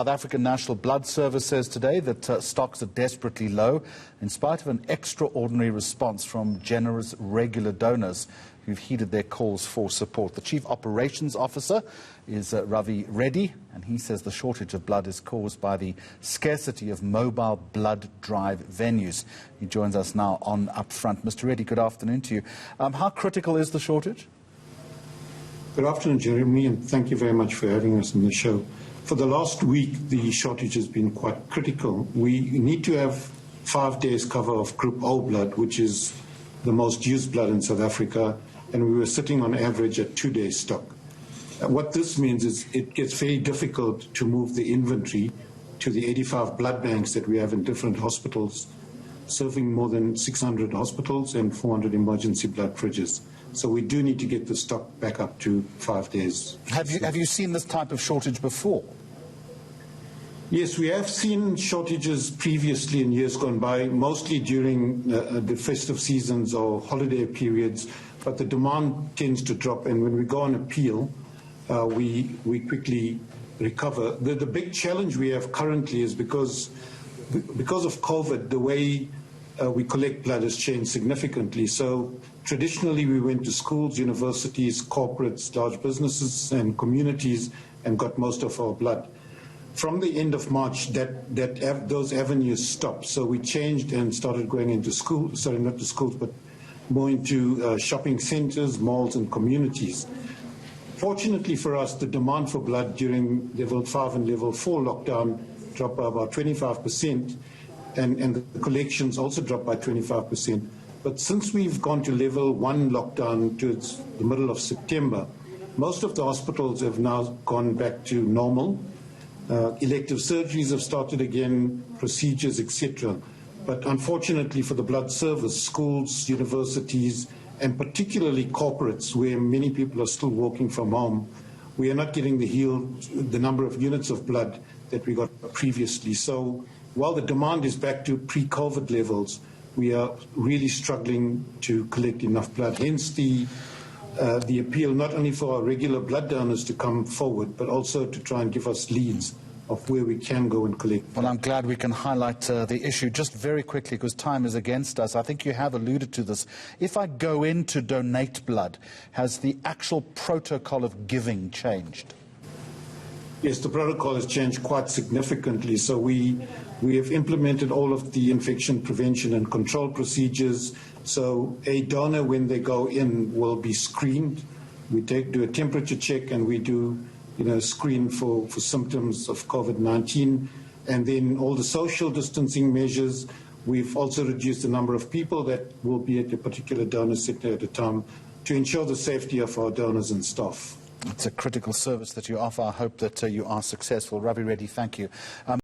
South African National Blood Service says today that stocks are desperately low in spite of an extraordinary response from generous regular donors who've heeded their calls for support. The Chief Operations Officer is Ravi Reddy, and he says the shortage of blood is caused by the scarcity of mobile blood drive venues. He joins us now on Upfront. Mr. Reddy, good afternoon to you. How critical is the shortage? Good afternoon, Jeremy, and thank you very much for having us on the show. For the last week, the shortage has been quite critical. We need to have 5 days cover of Group O blood, which is the most used blood in South Africa, and we were sitting on average at 2 days stock. What this means is it gets very difficult to move the inventory to the 85 blood banks that we have in different hospitals, serving more than 600 hospitals and 400 emergency blood fridges. So we do need to get the stock back up to 5 days. Have you seen this type of shortage before? Yes, we have seen shortages previously in years gone by, mostly during the festive seasons or holiday periods, but the demand tends to drop, and when we go on appeal, we quickly recover. The big challenge we have currently is because of COVID, the way we collect blood has changed significantly. So traditionally we went to schools, universities, corporates, large businesses and communities and got most of our blood. From the end of March, those avenues stopped. So we changed and started going into schools, sorry, not to schools, but more into shopping centers, malls and communities. Fortunately for us, the demand for blood during level 5 and level 4 lockdown dropped by about 25%. And the collections also dropped by 25%. But since we've gone to level 1 lockdown towards the middle of September, most of the hospitals have now gone back to normal. Elective surgeries have started again, procedures, etc. But unfortunately for the blood service, schools, universities, and particularly corporates, where many people are still working from home, we are not getting the number of units of blood that we got previously. So while the demand is back to pre-COVID levels, we are really struggling to collect enough blood. Hence the appeal not only for our regular blood donors to come forward, but also to try and give us leads of where we can go and collect. Well, I'm glad we can highlight the issue just very quickly because time is against us. I think you have alluded to this. If I go in to donate blood, has the actual protocol of giving changed? Yes, the protocol has changed quite significantly. So we have implemented all of the infection prevention and control procedures. So a donor, when they go in, will be screened. We do a temperature check and we do screen for symptoms of COVID-19. And then all the social distancing measures. We've also reduced the number of people that will be at a particular donor center at a time to ensure the safety of our donors and staff. It's a critical service that you offer. I hope that you are successful. Ravi Reddy, thank you.